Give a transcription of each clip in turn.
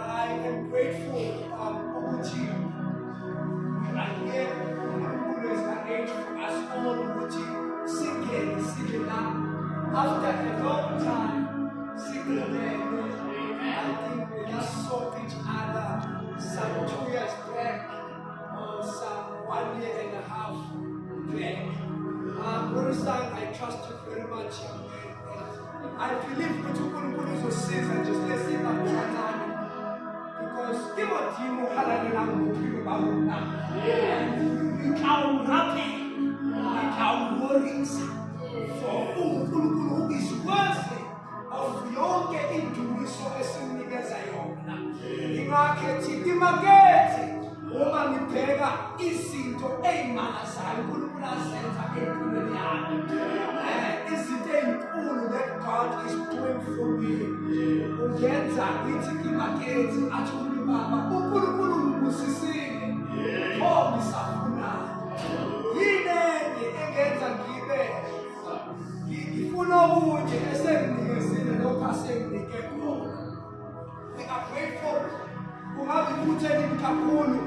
I am grateful to you. And here, always arrange for us all to sing now. After a long time, singing I think we just saw each other some 2 years back or some 1 year and a half back. Brother, I trust you very much. I believe that you couldn't use sins and just let's say that because give what you we count nothing, we count worries for who is worthy of your getting to resources in the Zion. In market, woman pega izinto eyimanazayo uNkulunkulu azenza empilweni izinto ezinkulu that God is doing for me ungenza ngithi imakethi athi ubaba uNkulunkulu ngibusisile ngisafuna yini engenza ngibe ngifuna ukuthi esenginikezile lokho asenginike khona. We are grateful kungabe kutheni kakhulu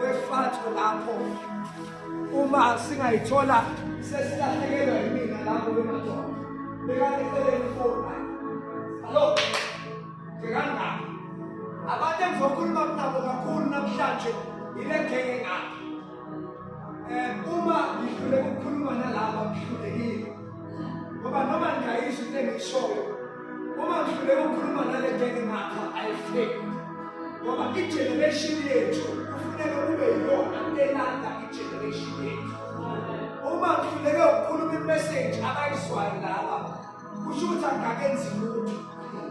wefatho lapho uma singayithola sesilahlekelwa yimina lapho bemadoda bekanekele ifona hallo ngekanga abantu engizokhuluma nabo kakhulu namhlanje ilengeke ngapha uma ngidlule ukukhuluma nalabo abahlulekile ngoba noma ngayisho into engishoyo uma ngidlule ukukhuluma nalengeke ngapha ayifeki ngoba igeneration yethu kufuneka kube yiyona elanda igeneration yethu. Uma kufuneka ukukhuluma imessage abayizwayo laba kusho ukuthi angakenzi lutho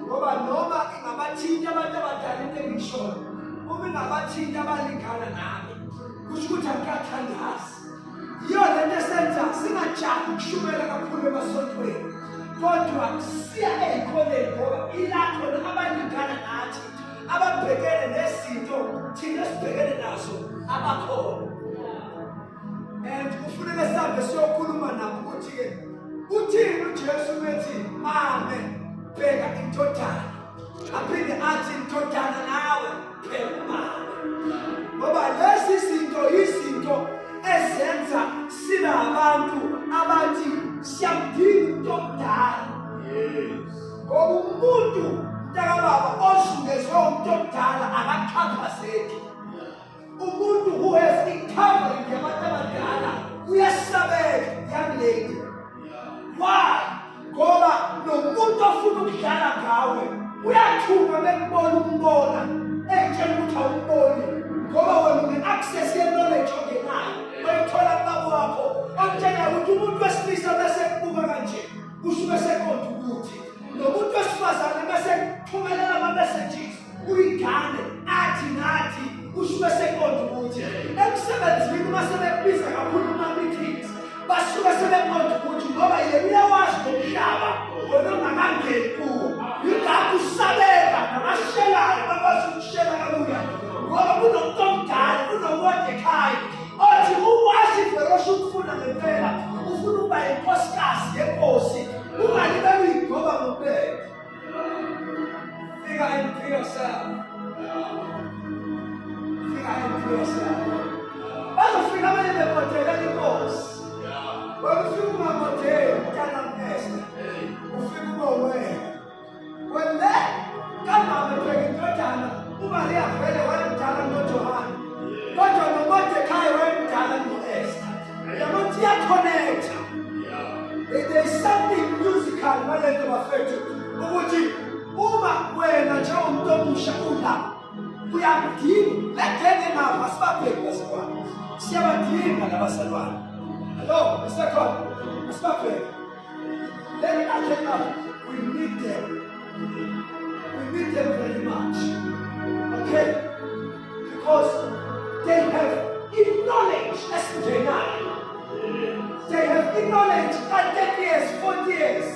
ngoba noma ingabathinta abantu abadala into engishoyo uma ingabathinta abalingana nami kusho ukuthi angikathandazi yiyo lento esenza singajahi ukushumela kakhulu emasontweni kodwa siya ey'koleni ngoba ilapho abalingana nathi ababhekene nezinto thina sibhekene nazo abakhona. And kufuneka sihambe siyokhuluma nabo ukuthi-ke uthini uJesu bethi mame bheka intodana aphinde athi intodana nawe bheka umame ngoba lezi zinto yizinto ezenza sibe abantu abathi siyamdinga intodana ngoba umuntu mntakababa ozungezwe umuntu omdala akachaphazeki. Umuntu who has been covered yabantu abadala uyasabeka young lady. Why? Ngoba nomuntu ofuna ukudlala ngawe uyathuka bekubona umbona ekutshela ukuthi awumboni ngoba wena une-access ye-knowledge ongenayo oyithola kubaba wakho okutshela ukuthi umuntu wesilisa bese kubuka kanje usuke seqonda ukuthi nomuntu wesifazane bese kuphumelela ama-messages uyingane athi nathi usuke seqonda ukuthi emsebenzini uma sebekubiza kakhulu ama-meetings basuke sebeqonda ukuthi ngoba yena uyawazi ngomhlaba wena ungakangeni kuwo yingakho usabeka nabashelayo bakwazi ukushela kalula ngoba kunomuntu omdala kunomodekhayi othi ukwazi verosha ukufuna ngempela ufuna ukuba yinkosikazi yenkosi ungalibeli ngoba ngobheke. Figure and for yourself. Bazofika abanye bebhodela inkosi ufika ungamodeli mntana mnesta ufika ube wena wena kamama bheka intodana uma liyavele wayemdala noJohane kodwa noModekhayi wayemdala no-Esta yakuthi iyaconnecta. There is something musical malento bafethu ukuthi uma wena njengomuntu omusha ulapha uyamdinga lengeke ngapha sibabheki basalwane siyabadinga labasalwane. Hello, Mr. God, asibabheki lengeke ngapha we need them very much, okay, because they have in knowledge esingenayo, they have in knowledge ka 30 years, 40 years.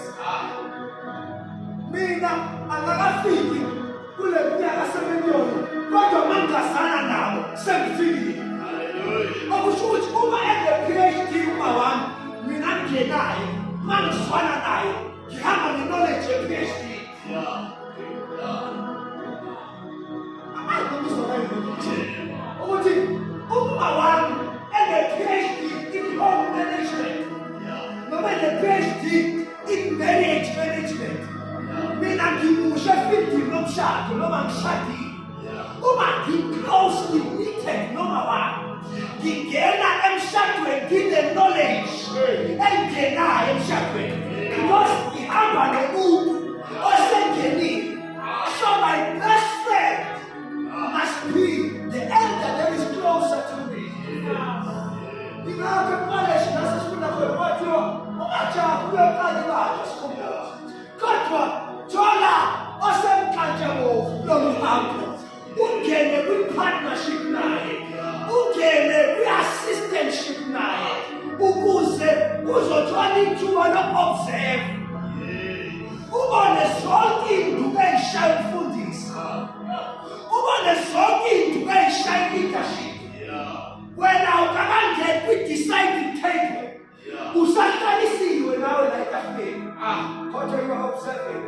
Mina angakafiki kule minyaka 70 kodwa mangazana nabo sengifikile. Okusho ukuthi uma ene-PhD uma wami mina ngenayo mangizwana naye ngihamba ne-knowledge ye-PhD. Ukuthi uma wami ene-PhD in home management noma ene-PhD in marriage management, mina ngimusha 50 nomshado noma ngishadile. Uma ngi-closely knitted noma wami ngingena emshadweni ngine-knowledge engenayo emshadweni because ngihamba nomuntu osengenile. So my best friend must be the elder that is closer to me. Ingakho college nasifunda khona kwathiwa ungajahi uyoqala ibandla sikhumbuze. Kodwa thola osemkantshebovu lomhambo ungene kwi-partnership naye, ungene kwi-assistantship naye ukuze uzothola ithuba lo-observe. Ubone zonke iy'nduku ey'shaya umfundisi, ubone zonke iy'nduku ey'shaya leadership. Wena ukakangeni kwi-deciding table usahlalisiwe nawe la etafuleni. Kodwa you are observing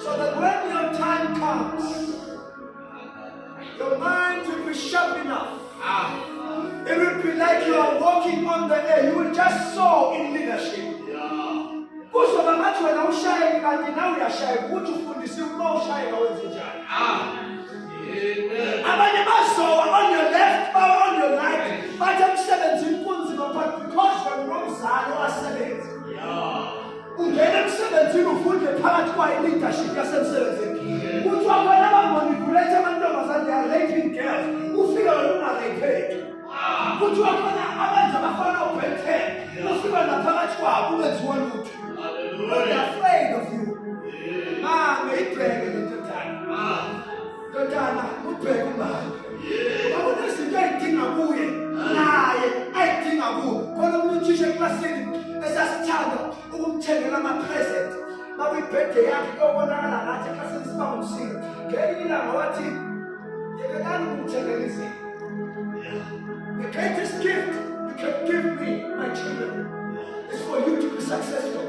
so that when your time comes your mind will be sharp enough. It will be like you are walking on the air. You will just soar in leadership. Kuzoba ngathi wena ushayeli kanti nawe uyashayela ukuthi ufundise uma ushayela wenze njani. Abanye bazowa on your left or on your right bathi emsebenzini kunzima but because wena unomzali owasebenza. Ungena emsebenzini ufunde phakathi kwayi-leadership yasemsebenzini. Kuthiwa bona bamanipulate amantombazane, they are raping girls. Ufika wena ungaraypheki. Kuthiwa khona abenza abafana ubhethele. Ufika naphakathi kwabo ungenziwa lutho. But they are afraid of you. Ngiyibheke le ndodana. Ndodana, ubheke umbani. Babona izinto ey'dinga kuye naye ay'dinga kuwe. Khona umuntu uthisha eklasini esasithanda ukumthengela ama-present. Makwi-birthday yakhe kuyobonakala ngathi eklasini siba ngumsinga. Ngelinye ilanga wathi yekelani ukumthengela izinto. The greatest gift you can give me, my children, is for you to be successful.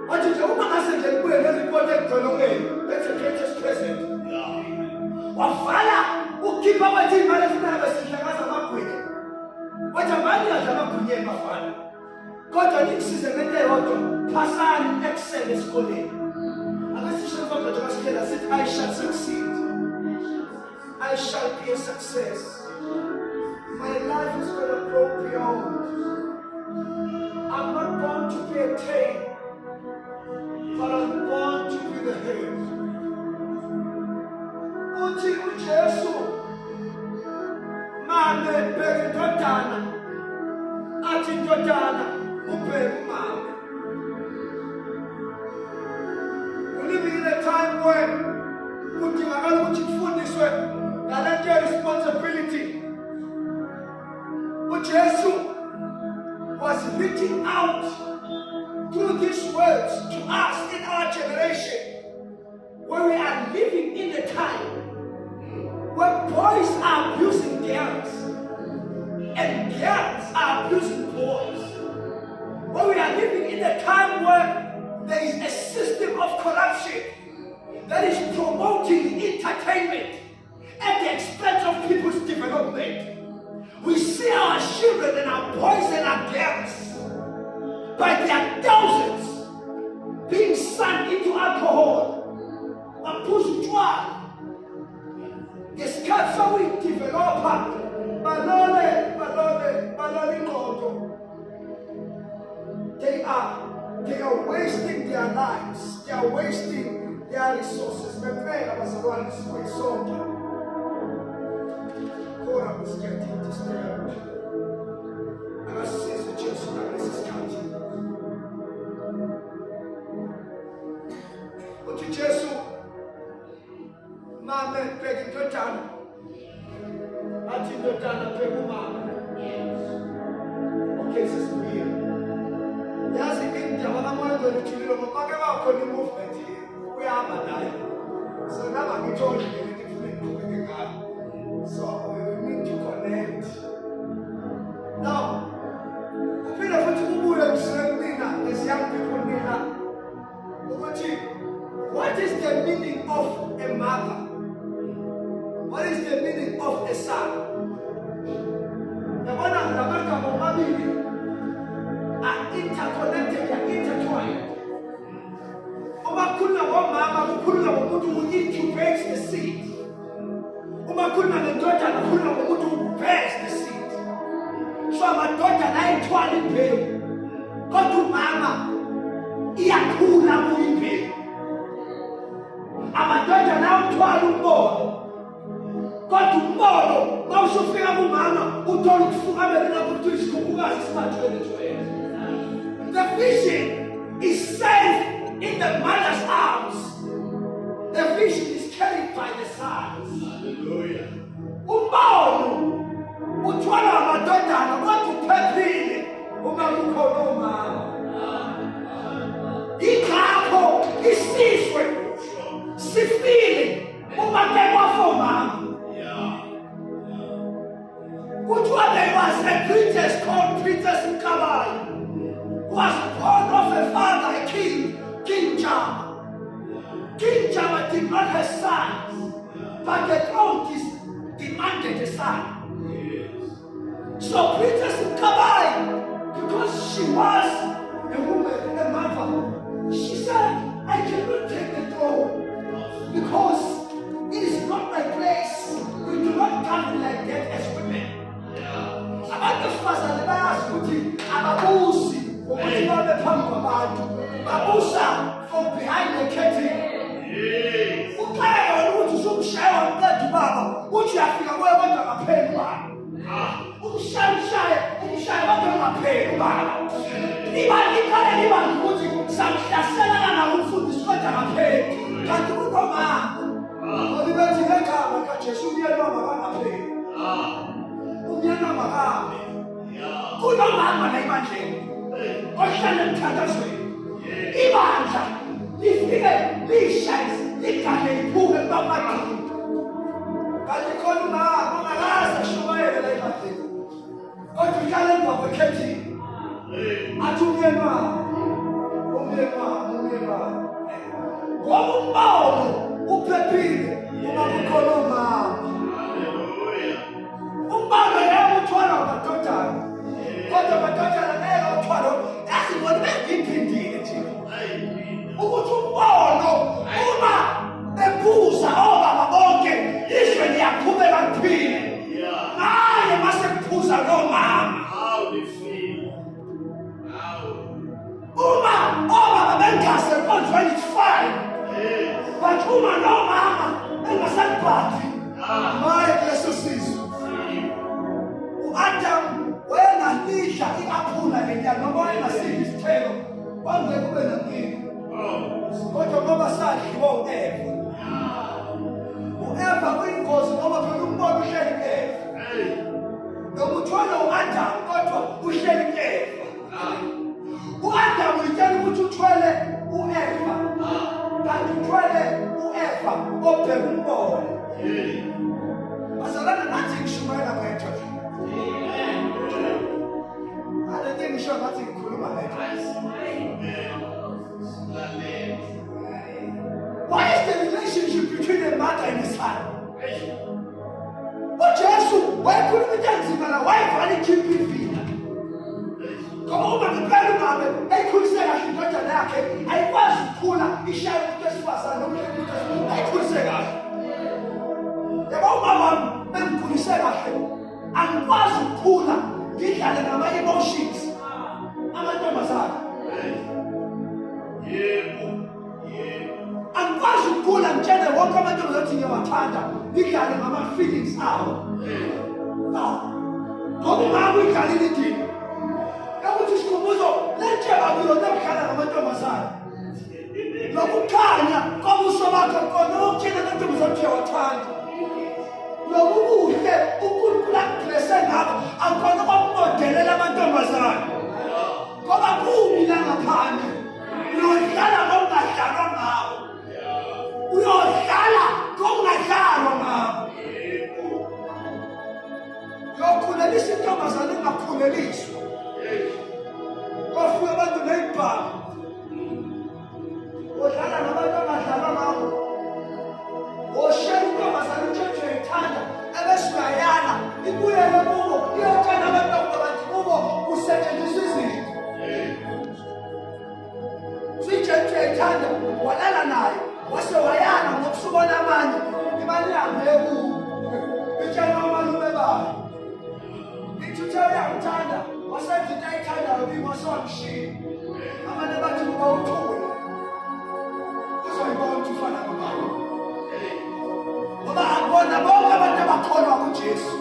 What is the woman has said that we are not important to know? That's the greatest present. Wafala ukipa wati mali funa basihlakaza makwini. Wacha mali azabakunye mafana. Kodwa nikusize ngento eyodwa, phasani excel esikoleni. Akasisho kodwa nje basikela sithi I shall succeed. I shall be a success. My life is going to grow beyond. I'm not born to be a tail, but I'm born to be the head. Uthi uJesu mame bheke ndodana, athi ndodana ubheke umama. We live in a time when kudingakala ukuthi kufundiswe ngalento responsibility. Jesus was reaching out through these words to us in our generation, where we are living in a time where boys are abusing girls and girls are abusing boys, where we are living in a time where there is a system of corruption that is promoting entertainment at the expense of people's development. We see our children and our boys and our girls by their thousands being sunk into alcohol and pushed toward the scars so we develop balole ngodo. They are wasting their lives, they are wasting their resources. I was getting disturbed. And I said to Jesus, this is counting. But to Jesus, Mama begging to Tana. I think to Tana, Peru Mama. Okay, this is real. vele uthulile ngoba ke bakhona i-movement uyahamba nayo. So nama ngitholi ngene ngifuna ngiqhubeke ngayo. So we need to connect. Now, uphinde futhi kubuye kusemina as young people nina ukuthi what is the meaning of a mother? What is the meaning of a son? Yabona lamagama amabili are interconnected, they are intertwined. Uma kukhuluma ngomama kukhuluma ngomuntu who incubates the seed. Uma kukhuluma ngendodana kukhuluma ngomuntu who bears the seed. So amadodana ayithwala imbewu kodwa umama iyakhula kuyimbewu. Amadodana awuthwala umbono kodwa umbono mawusufika kumama uthola ukufukamela ukuthi isikhukhukazi sibathwele. The vision is safe in the mother's arms. The vision is carried by the sons. Hallelujah. Umbono uthwala amadodana kodwa uphephile uma kukhona umama. Ikhapho isizwe sifile uma kekwafa umama. There was a princess called Princess Mkabayi, who was born of a father, a king, King Jama. King Jama did not have sons, but the throne demanded a son. So Princess Mkabayi, because she was a woman, a mother, she said, I cannot take the throne because it is not my place. We do not govern like that as women. Abafazana bayazi ababusi ukuthi babe phambi kwabantu babusa from behind the curtain. Uqala ukuthi usumshaya wamqeda ubaba uthi uyafika kuye kodwa akapheli ubaba. Umshaya kodwa akapheli ubaba. Liqala ukuthi samhlaselana nawo umfundisi kodwa akapheli. Kanti kunomama olibethi ngegama kaJesu uyena makapheli. Uyena makabe. Kunomama la ebandleni ohlala emthandazweni. Ibandla lifike lishayise ligane iphuke bamadini. Kanti khona umama ongakaze ashumayele la ebandleni. Kodwa uhlala emva kwekhethini. Athi umyeni ngoba umbono uphephile uma kukhona umama. Umbalo yabo uthwala amadodana kodwa amadodana leyo uthwala yazibona bengiphindile nje ukuthi umbono uma ephuza obaba bonke izwe liyaqhubeka liphile naye mase kuphuza lo mama uma obaba bengase konjweni fine but uma lo mama engasakuphathi maye kuleso sizwe. Adam wena lidla i-aphula leliya noma wayengasidli isithelo kwangeke kube nankinga. Kodwa ngoba sadliwa u-Eva uyingozi ngoba phela umbono uhleli ku-Eva. Noma uthwala u-Adam kodwa uhleli ku-Eva. U-Adam uyitshela ukuthi uthwele u-Eva kanti uthwele u-Eva obheka umbono. Bazalana nathi ngishumayela ngethwa. I don't think we should have to include my life. What is the relationship between a mother and a son? But Jesus, why couldn't we dance in my wife and keep it free? Come over the bed, mama. I could say I should not attack it. I was cooler. He shall just pass. I could say that. The mama, and could say that. And was cooler. Ngidlale ngama emotions amantombazana. Yebo. Angikwazi ukugula ngitshele wonke amantombazana ukuthi ngiyawathanda. Ngidlale ngama feelings awo. No. Ngoba mama uyidlalile indima. Ukuthi sikhumbuzo letsheba kulo lokudlala ngamantombazana. Nokukhanya kobuso bakho khona ukutshela amantombazana ukuthi uyawathanda. Nokubuhle uNkulunkulu akublesse ngabo akhona kwakumodelela amantombazana ngoba kubi la ngaphandle lo neighbor. Odlala nabantu abadlala ngabo. Oshaya intombazane uJesu ethanda ebesiyayana ibuyele kubo iyotshela abantu bathi kubo kusetshenziswa izinto. Ujesu ethanda walala naye wase wayana ngokusubona amanye imali yabe kubo. Itshela amalume bayo. Ithuthela uyamthanda wasethi into ayithandayo bimoswamshini. Abantu bathi kuba uthule. Uzoyibona ukuthi ufana nobaba. Ngoba abona bonke abantu abakholwa kuJesu.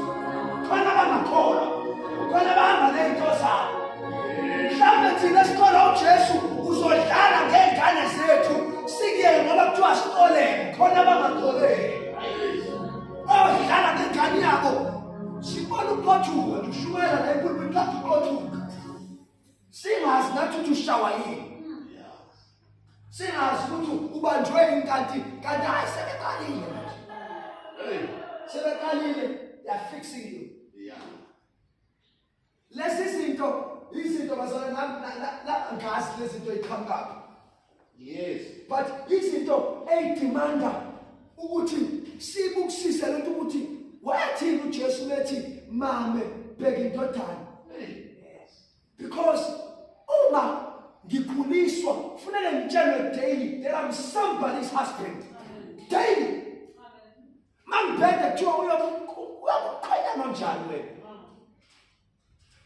Khona abangakholwa. Khona abahamba ney'nto zabo. Mhlawumbe thina sikholwa uJesu uzodlala ngey'ngane zethu sikuyele ngoba kuthiwa sikolele. Khona abangakholeli. Odlala ngengane yabo. Sibona uqothuka nje ushukela la empulwini lapho uqothuka. Singazi nathi ukuthi ushawa yini. Singazi ukuthi ubanjwe yini kanti hayi sebeqalile manje. Sebeqalile yafixile. Lesi izinto bazona la ngazi lezi zinto iqhamuka. Yes. But izinto eyidimanda ukuthi sibukisise lento ukuthi wayathini uJesu lethi mame bheka indodana. Yes. Because uma ngikhuliswa kufanele ngitshelwe daily that I'm somebody's husband. Daily. Mangibheke kuthiwa uyakuqhenya kanjani wena.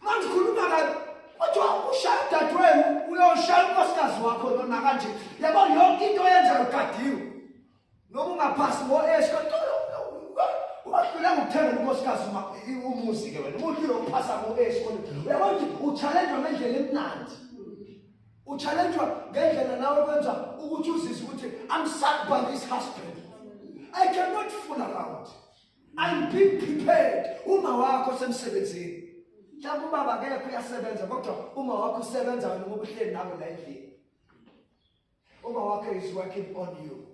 Mangikhuluma kabi kuthiwa ushaya dadewenu uyoshaya unkosikazi wakho nona kanje. Yabo yonke into oyenzayo ugadiwe. Noma ungaphasi ngo-escort wahlula ngokuthenga unkosikazi umuzi ke wena. Umuntu uyophasa ngo-escort. Uyabona ukuthi uchallenge ngendlela emnandi. Uchallenge ngendlela nawe kwenza ukuthi uzizwe ukuthi I'm somebody's husband. I cannot fool around. I'm being prepared. Uma wakho semsebenzini. Mhlawumbe ubaba akekho uyasebenza kodwa uma wakho usebenza wena ngoba uhleli nawe la endlini. Uma wakho is working on you.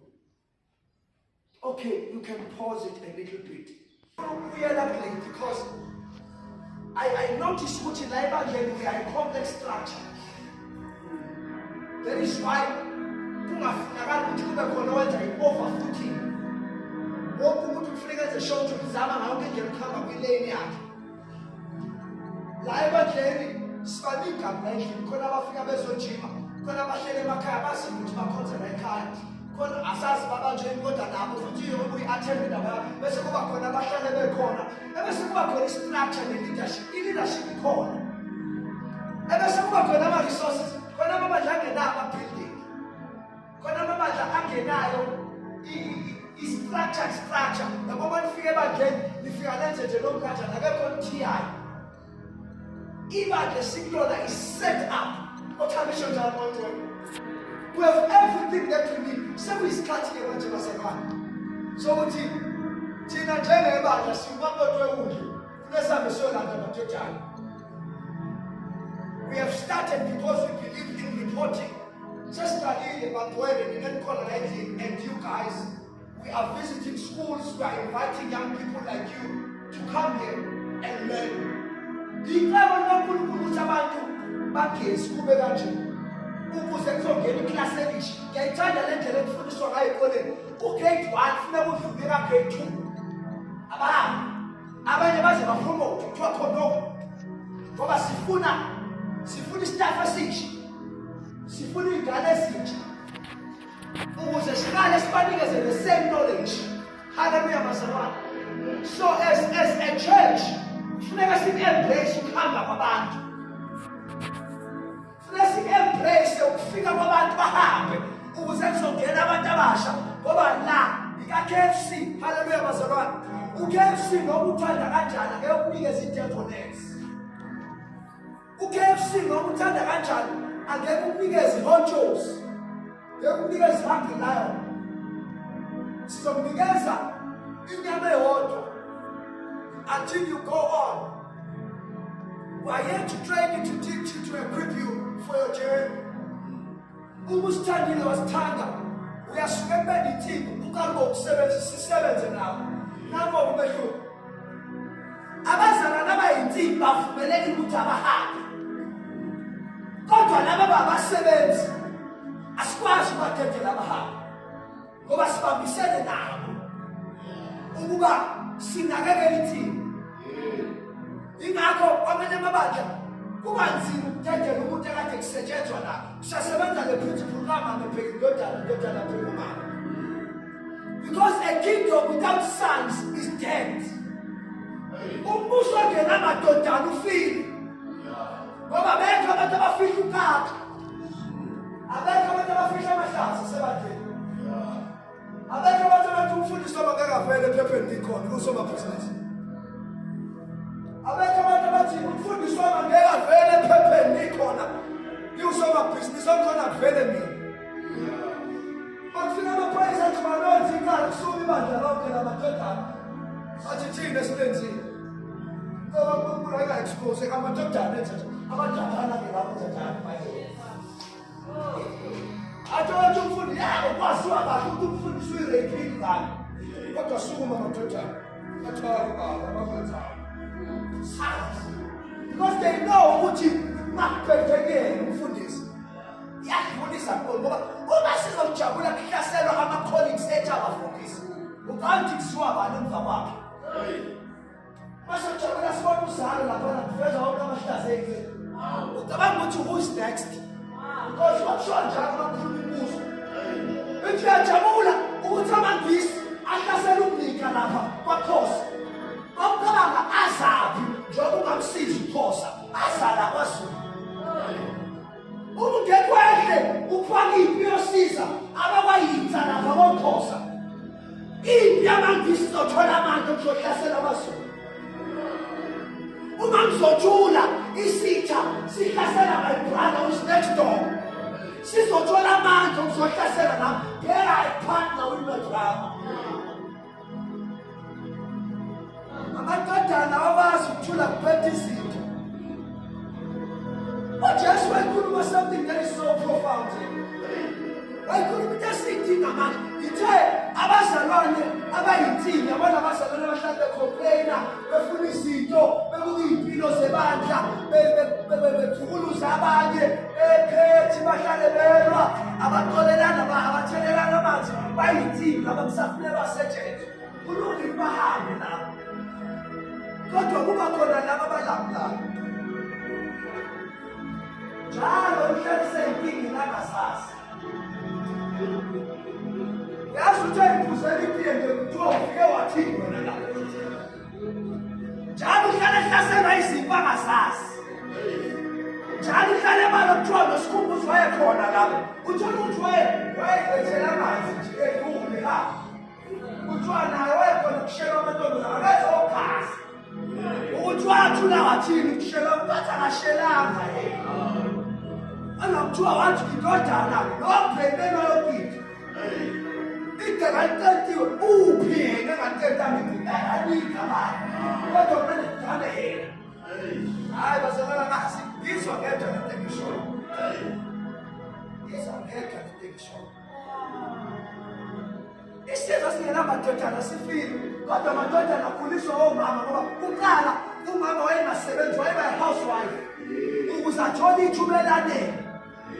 Okay, you can pause it a little bit. Because I noticed what in life we are a complex structure. That is why overfooting. What would you figure the show to Zama how can you come up with lane yard? Live at Lady, Spanish, Konava Figabeso Chima, Konava Makabas, which my concert I can't. Asas Baba Jane got an apple for you, we attended about Vesuba Konava corner. Ever Suba structure the leadership corner. Ever Suba Konava resources, Konava Janganaba building. Konava Janganao is structure. The moment figure about Jane, if you are lenses, you don't catch another TI. Even the signal is set up. What kind of missions are going to? We have everything that we need. So we start here with Jerusalem. So what Tina Jenna about us, you want to do. Let's have a soul under the time. We have started because we believe in reporting. Just studying about where we didn't colonizing, and you guys, we are visiting schools, we are inviting young people like you to come here and learn. Ukuze kuzongena iclass elisha ngiyayithanda le ndlela ekufundiswa ngayo ekoleni ugrade 1 funeka udlulele grade 2 abanye baze bapromote kuthiwa khona ngoba sifuna istaff esisha sifuna ingane ezintsha ukuze siqale sibanikeze the same knowledge. Hallelujah bazalwane. So as a church funeka sim-embrace ukuhamba kwabantu. Embrace ukufika kwabantu bahambe ukuze kuzongena abantu abasha ngoba la ika-KFC. Hallelujah bazalwane. U-KFC noma uthanda kanjani ngeke ukunikeze i-deponex. U-KFC noma uthanda kanjani angeke ukunikeze i-honchos, ngeke ukunikeze i-hungry lion. Sizokunikeza inyama eyodwa until you go on. We are here to train you, to teach you, to equip you for your journey. Umusithandile wasithanda uyasukembela ithimba ukango ukusebenza sisebenze nawo nabo umehluko. Abazalwane abayinsimbi bavumelekile ukuthi abahambe kodwa kodwa laba babasebenzi asikwazi ukubadedela abahamba ngoba sibambisene nabo ukuba sinakekele ithini. Ingakho kwamanye amabandla kuba nzima ukudedela umuntu ekade kusetshenzwa la kusasebenza le principle kama ngibheka indodana phela umama. Because a kingdom without sons is dead. Umbuso ongena amadodana ufile ngoba abekho abantu abafihla ukapa, abekho abantu abafihla amahlazo sebadleni, abekho abantu abathi umfundisi abangakavele ephepheni likhona kusomabhizinisi, abekho abantu abathi umfundisi abangakavele ephepheni likhona kusomabhizinisi okhona kuvele mina. Bakufika amaphoyisa athi banonzi inkala kusuka ibandla lonke lamadodana athi thina silenzile ngoba uNkulunkulu aka-expose amadodana enza abadala ngelabo njani bayini. Athi umfundi yabo kwaziwa kahle ukuthi umfundisi uyireyipile ngani kodwa sukuma amadodana athwala baba abakwenzayo. Because they know ukuthi makuphephekele umfundisi iyadlulisa nkolo ngoba uma sizojabula kuhlaselwa ama-colleagues ethu abafundisi ukanti kuziwa bani emva kwakhe. Masojabula sibona uzalo laphana kuveza wonke amahlazo ey'kweni ucabanga ukuthi who is next because wakushiwo njalo amakhuluma imibuzo bethi uyajabula ukuthi amangisi ahlasela umnika lapha kwakhosi bawucabanga azaphi njengoba ungamsizi ukuphosa azala kwaZulu. Ungekwehle ukufaka impi yosiza abakwayitha lapha kokhosa impi yamangisi izothola amandla okuzohlasela amaZulu. Uma ngizojula isitha sihlasela my brother who's next door sizothola amandla okuzohlasela nami phela I-partner with my brother. Amadodana awazi ukuthula kuphetha izinto. UJesu wayekhuluma something that is so profound. Wayekhuluma into esiyidinga manje. Ithe abazalwane abayinsimbi abona abazalwane abahlala becomplaina befuna izinto bebuka iy'mpilo zebandla bethukuluza abanye bephethi bahlale belwa abaxolelana abathelelana amanzi bayinsimbi abakusafune basetshenzwe kulungile bahambe nabo kodwa kuba khona laba abalambulayo njalo uhlalise inkingi nangasasi. Yazi ukuthi ayibuzela impilo nje kuthiwa ufike wathini wena lapho njalo uhlale hlaselwa izimpi angasazi njalo uhlale balo kuthiwa nosikhumbuzo wayekhona lapho uthola ukuthi wayebethela amanzi nje edlule ha kuthiwa naye wayekhona ukushelwa amantombazana akazophasa ukuthi wathula wathini ukushelwa umpatha angashelanga yena anakuthiwa wathi indodana nobhekene yokitho ikantantiwe uphi yena ngantentana anika abantu kodwa kumele kudane yena. Hayi bazalana ngasi ngizwa ngedwa lento engishoyo ngizwa ngedwa lento engishoyo. Isizwe singenamadodana sifile kodwa amadodana akhuliswa omama ngoba kuqala umama wayengasebenzi wayebayi-housewife ukuze athole ithuba elanele.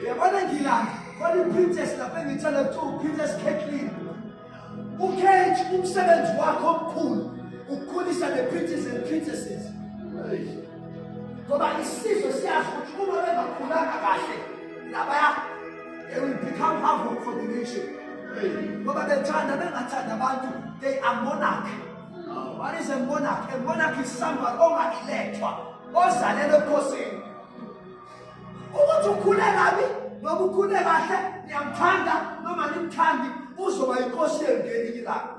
Yabona ngilapha khona i-princess lapha engithanda kuthiwa u-Princess Kathleen. UKate umsebenzi wakhe omkhulu ukukhulisa the-princes and princesses ngoba isizwe siyazi ukuthi uma bengakhulanga kahle labaya they will become havoc for the nation ngoba bethanda bengathanda abantu they are monarch. What is a monarch? A monarch is someone onga-elethwa ozalelwe ebukhosini. Ukuthi ukhule kabi noma ukhule kahle niyamthanda noma nimthandi uzoba inkosi yengeni ilanga.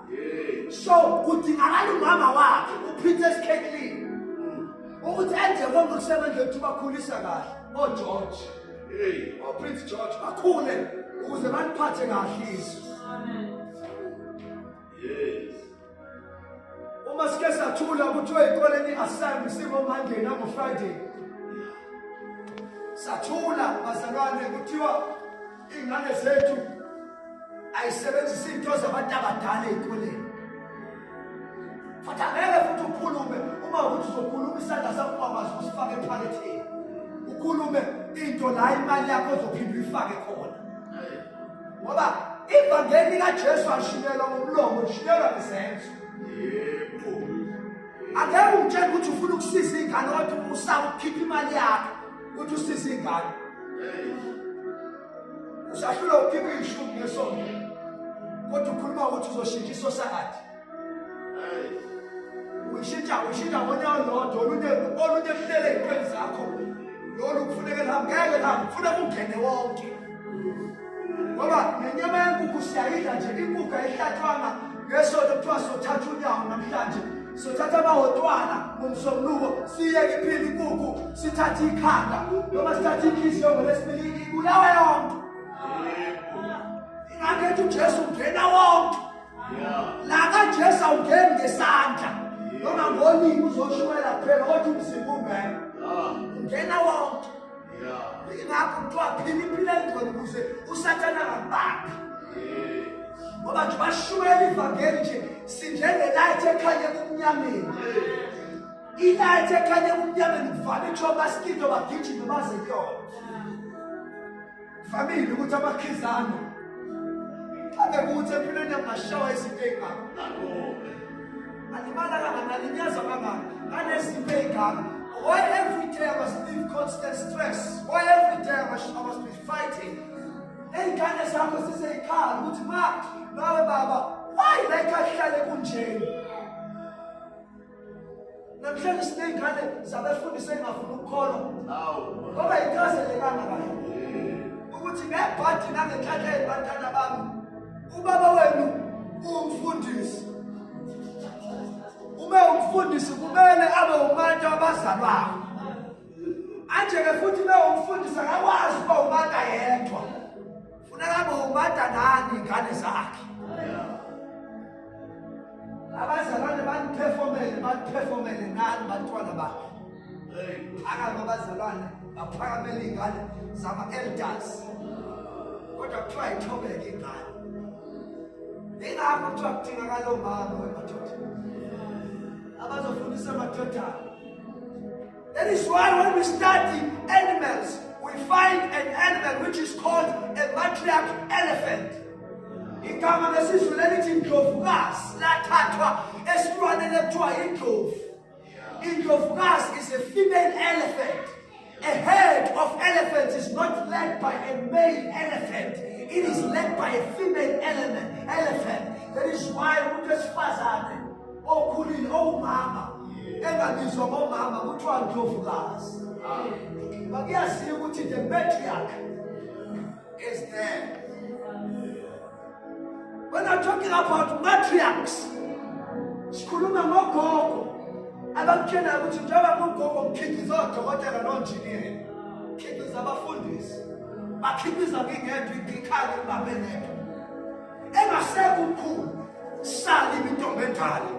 So kudingakala umama wakhe uPrincess Kathleen ukuthi enze konke okusebenza ukuthi bakhulisa kahle oGeorge oPrince George bakhule ukuze baliphathe kahle izwe. Yes. Uma sike sathula ukuthi eyikoleni assembly singomangeni ango-Friday sathula bazalwane kuthiwa ingane zethu ayisebenzisa into zabantu abadala eyikoleni futhi angeke futhi ukhulume uma ukuthi uzokhuluma isandla sakho ungakwazi ukusifaka ephaketheni ukhulume into la imali yakho ozophinda uyifake khona. Ngoba ivangeli kaJesu alishunyelwa ngomlomo, lishunyelwa ngesenzo. Angeke ungitshele ukuthi ufuna ukusiza ingane kodwa usaba ukukhipha imali yakho ukuthi usize ingane. Usahlula ukukhipha ishumi ngesonto kodwa ukhuluma ukuthi uzoshintsha isosakade. Ushintsha ngonyaka lodwa olunye kulele ey'ntweni zakho. Lolu kufuneka lihambe, ngeke lihambe, kufuneka ungene wonke. Ngoba nenyama yenkukhu siyayidla nje, inkukhu ayihlatshwanga ngesonto kuthiwa sothatha unyawo namhlanje. Sothatha amahotwana ngomsombuluko, siyeke iphile inkukhu, sithathe ikhanda, noma sithathe inhliziyo ngolesibili, ibulawa yonke. Ingakethi uJesu ungena wonke. La kaJesu awungeni ngesandla, noma ngolimi uzoshumayela kuphela kodwa umzimba ungena. Ungena wonke. Ingakho kuthiwa phila impilo engcwele ukuze uSathane angakubambi. Ngoba nje bashumayela ivangeli nje sinjengelight ekhanye kumnyameni. Ilight ekhanye kumnyameni kuvame kuthiwa baskido bagijime baze kuyona. Family ukuthi amakhizana abe kuthi empilweni yangashawa izinto ey'ngaka. Alimala kangakanani, inyaza kangaka, anezinto ey'ngaka. Why every day I must live constant stress? Why every day I must be fighting? Ey'ngane zakho zisey'khala ukuthi nawe baba, why layikhahlale kunjeni? Namhlanje siney'ngane zabefundisi engafuni ukukholwa. Ngoba yikazelekanga kahle. Ukuthi ngebhadi nangenhlanhla ey'bantwana bami, ubaba wenu umfundisi. Uma umfundisi kumele abe umuntu abazalwayo. Anje-ke futhi uma umfundisi akakwazi ukuba umuntu yedwa. Funeka abe umuntu nani ingane zakhe. Abazalwane baniphefomele nani bantwana bakhe. Akabe abazalwane baphakamele iy'ngane zama-elders. Kodwa kuthiwa yithobeke ingane. Ingakho kuthiwa kudingakala omama wemadoda abazofundisa amadoda. That is why when we study animals, we find an animal which is called a matriarch elephant. Igama lesizulu elithi indlovukazi lathathwa esilwaneni ekuthiwa indlovu. Indlovukazi is a female elephant. A herd of elephants is not led by a male elephant. It is led by a female elephant. That is why uNkosifazane okhulile owumama engabizwa ngomama kuthiwa ndlovukazi. Bakuyaziwa ukuthi the matriarch is there. When I'm talking about matriarchs, sikhuluma ngogogo abakutshela ukuthi njengoba kugogo mkhiqizo odokotela nonjiniyela, mkhiqizo abafundisi, bakhiqiza ngingedwa ikhali babenepho. Engasekho umkhulu, sale imintombi endala.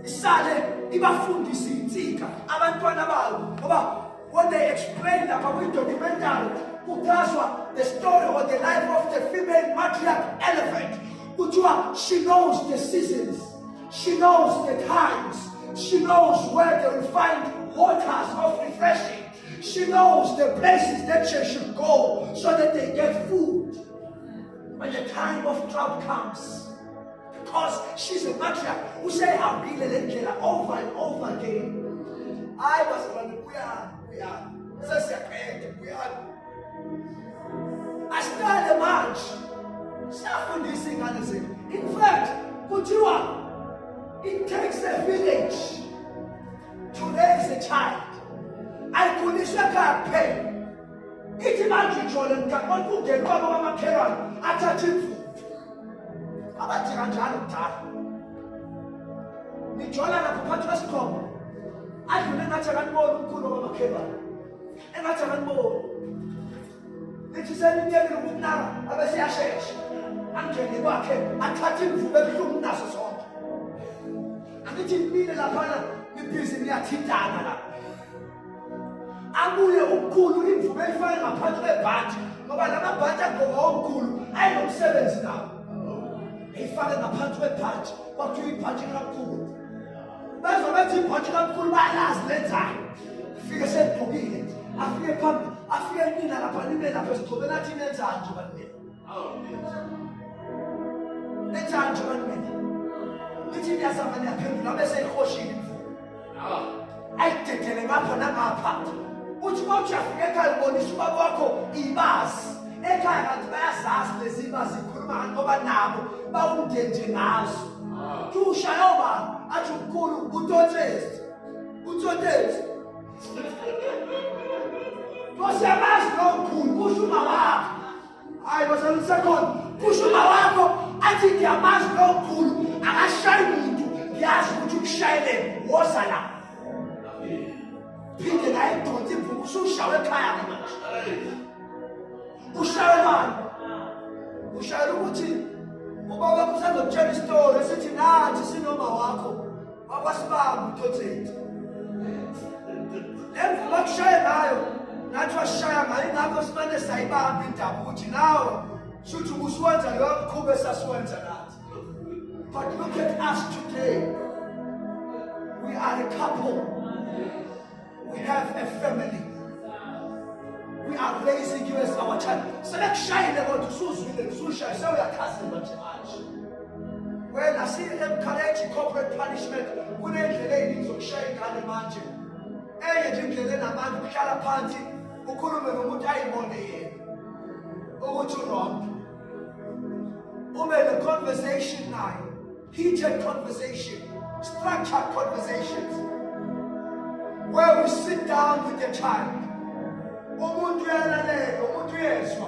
Isale ibafundisa insika abantwana bawo ngoba when they explain about the documentary the story or the life of the female matriarch elephant, she knows the seasons, she knows the times, she knows where they will find waters of refreshing, she knows the places that she should go so that they get food when the time of drought comes. Because she's a matriarch who say how really over and over again. I was running, we are. I started a march. In fact, it takes a village to raise a child. I couldn't pay. It's imagine children can go to the abathi kanjalo kudala nijola lapho phakathi kwesikhomo adlule ngathi akanibona umkhulu kwamakhelwane engathi akanibona ethi senimyekile ukunaka abesiyashesha angene kwakhe athathe imvubu ebuhlungu naso sonke angithi impile laphana ibhizi niyathintana la abuye umkhulu imvubu eyifake ngaphansi kwebhanti ngoba lamabhanti agqoka omkhulu ayinomsebenzi nawo. Ifake ngaphansi kwebhanti kwakuthiwa ibhanti kakhulu. Bazobethi ibhanti kakhulu bayalazi lenzayo. Ifike seligqokile afike phambili afike nina lapha nibe lapha sigcobe nathi nenzani nje banini nenzani nje banini nithi niyazama niyaphendula bese ikhoshile imvumo ayidedele ngapha nangapha uthi mawuthi afike ekhaya ubonisa ubaba wakho ibazi ekhaya kanti bayazazi lezi bazi ikhuluma ngoba nabo bawundenje ngazo kushayo baba athi ukhulu uTothezi Wasemazi lokhulu kushuma wakho hayi waselisekhona kushuma wakho athi ngiyamazi lokhulu akashayi umuntu ngiyazi ukuthi ukushayele woza la phinde naye idonsi imvuku usushawe ekhaya manje ushawe manje ushayela ukuthi ubaba wakho usazokutshela isitori esithi nathi sinoma wakho wakwasibamba uTothezi lemvuku akushaya ngayo nathi washaya ngayo ngakho simane sayibamba indaba ukuthi nawe shuthi ubusuwenza leyo mkhuba esasiwenza nathi. But look at us today. We are a couple. We have a family. We are raising you as our child. Selekushayile kodwa usuzwile usushaya sewuyakhazima nje manje. When I see encourage corporate punishment kunendlela eziningi zokushaya ingane manje. Enye nje indlela enamandla ukuhlala phansi ukhulume nomuntu ayibone yena ukuthi wrong. Ube the conversation now, heated conversation, structured conversations, where we sit down with the child. Umuntu uyalalela, umuntu uyezwa.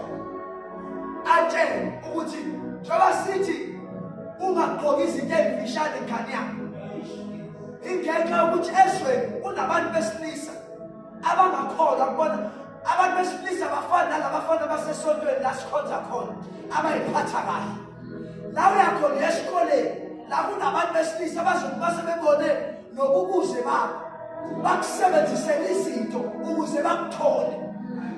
Atshele ukuthi njengoba sithi ungagqoki izinto ezifishane ekhani yakho. Ingenxa yokuthi esweni kunabantu besilisa abangakholwa kubona abantu besilisa abafana nalabafana basesontweni la sikhonza khona abayiphatha kahle. La uyakhona esikoleni la kunabantu besilisa abazokuba sebebone nobubuze babo bakusebenzisela izinto ukuze bakuthole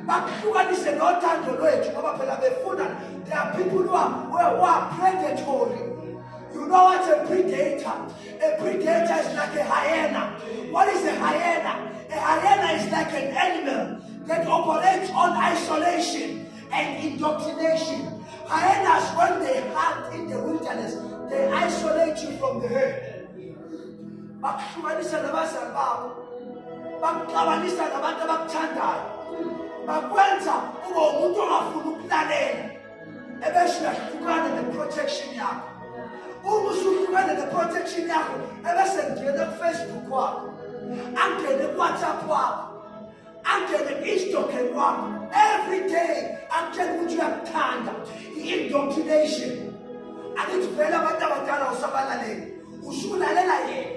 bakuhlukanise nothando lwethu ngoba phela befuna there are people who are predatory. You know what's a predator? A predator is like a hyena. What is a hyena? A hyena is like an animal that operates on isolation and indoctrination. Hyenas, when they hunt in the wilderness, they isolate you from the herd. Bakuhlukanisa nabazali bakho, bakuxabanisa nabantu abakuthandayo, bakwenza ube umuntu ongafuni ukulalela, ebese uyahlukana ne-protection yakho. Uma usuhlukane ne-protection yakho, ebese ngena ku-Facebook wakho, angene ku-WhatsApp wakho, angene ku-Instagram wakho, every day akutshela ukuthi uyakuthanda, i-indoctrination. Angithi vele abantu abadala usabalaleli, usulalela yena,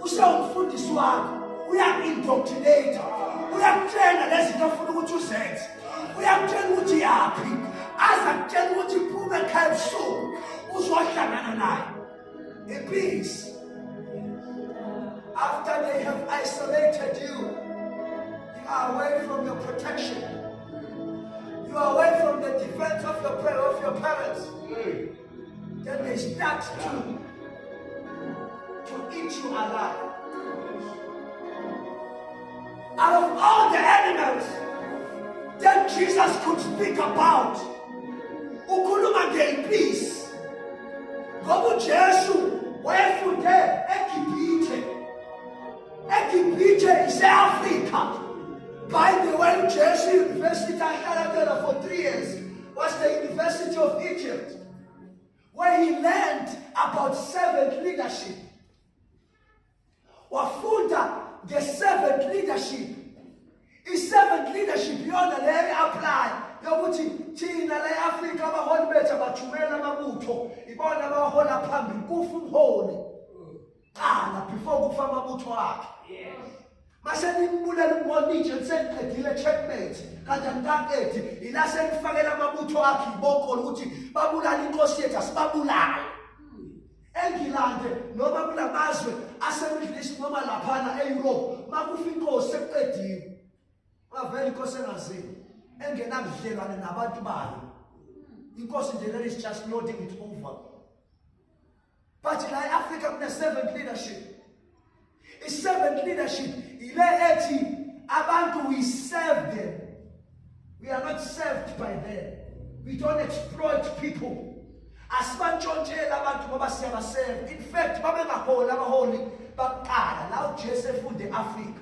usewumfundisi wakho, uyaku-indoctrinate, uyakutshela lezinto ofuna ukuthi uzenze, uyakutshela ukuthi yaphi, aze akutshela ukuthi iphume ekhaya ebusuku uzohlangana naye. In peace. After they have isolated you, you are away from your protection. You are away from the defense of your parents. Then they start to eat you alive. Out of all the animals that Jesus could speak about, ukhuluma nge-peace. Ngoba uJesu wayefunde eGibhithe ise-Afrika. By the way, Jesu University ahlala there for 3 years was the University of Egypt, where he learned about servant leadership. Wafunda nge-servant leadership. I-servant leadership yona leyo apply yokuthi thina la eAfrika abaholi bethu abathumela amabutho ibona abahola phambili kufa umholi qala before kufa amabutho akhe. Mase nimbulela umbonije seniqedile checkmate kanti antakethi ila senifakela amabutho akhe ibokolo ukuthi babulala inkosi yethu asibabulala. Engilande noma kulamazwe aseMiddle East noma laphana eEurope makufa inkosi sekuqediwe. Bavela inkosi engazini engenabudlelwane nabantu bayo. Inkosi nje le is just nodding it over. But in Africa kune servant leadership. I-servant leadership ile ethi Abantu, we serve them. We are not served by them. We don't exploit people. Asibantshontshela abantu ngoba siyabaserve. In fact, babengaholi abaholi baqala la uJesu efunde eAfrika.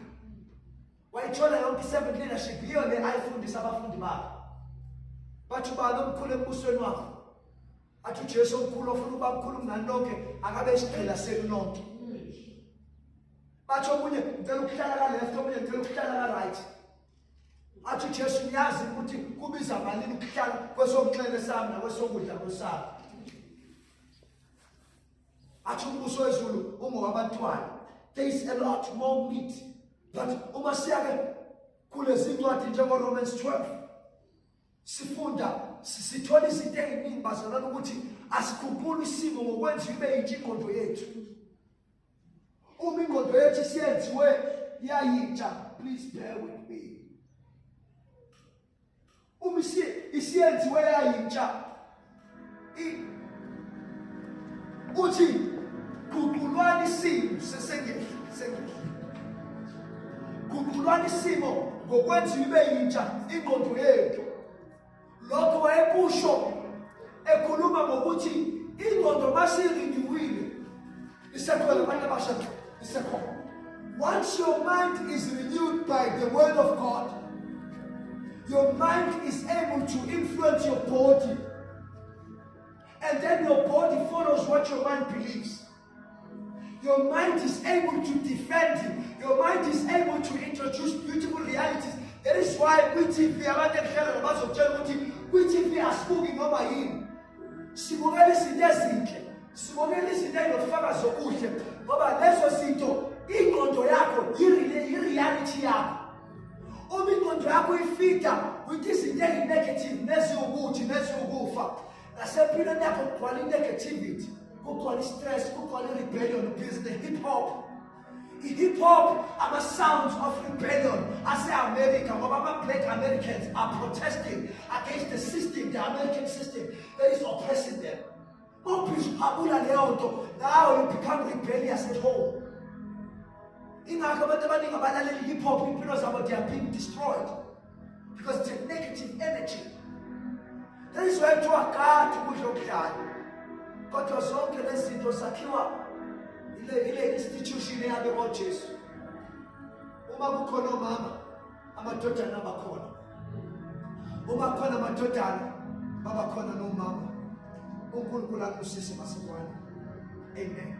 Wayithola yonke i-servant leadership yiyo le ayifundisa abafundi bakhe. Bathi ubani omkhulu embusweni wakho? Athi uJesu omkhulu ofuna ukuba mkhulu kunani lonke akabe isiqhela senu nonke. Bathi omunye ngicela ukuhlala ka left, omunye ngicela ukuhlala ka right. Athi uJesu niyazi ukuthi kubiza malini ukuhlala kwesomxele sami nakwesokudla kwesami. Athi umbuso wezulu ungowabantwana. There is a lot more meat. But uma siyake kulezi incwadi njengo Romans 12 sifunda sithola izinto eziningi bazalana ukuthi asikhumbule isimo ngokwenza ibe intshingondo yethu. Uma ingondo yethu siyenziwe yayintsha, please bear with me. Uma isiyenziwe yayintsha uthi kuqulwana isimo sesengehla. Kuqulwana isimo ngokwenza ibe yintsha ingondo yethu. Lokho wayekusho ekhuluma ngokuthi ingondo masiriniwile isekhona abantu abasha isekhona. Once your mind is renewed by the word of God, your mind is able to influence your body, and then your body follows what your mind believes. Your mind is able to defend you. Your mind is able to introduce beautiful realities. That is why kwi-TV abantu ekhlala bazokutshela ukuthi kwi-TV asibuki noma yini. Sibukela izinto ezinhle. Sibukela izinto ezinofakazi okuhle. Ngoba lezo zinto ingqondo yakho yi-reality yakho. Uma ingqondo yakho ifida with izinto ezinegative neziwukuthi neziwukufa, nasempilweni yakho kugcwala i-negativity, kugcwala i-stress, kugcwala i-rebellion. Because the hip-hop are the sounds of rebellion. I say America, but black Americans are protesting against the system, the American system that is oppressing them. Now you become rebellious at home. In hip-hop, they are being destroyed because it's a negative energy. That is why to a car to push your car. God was okay, let's see, to secure. Ile institution yabe ngoJesu. Uma kukhona mama amadodana bakhona. Uma kukhona amadodana baba khona nomama. uNkulunkulu akusise masikwana. Amen.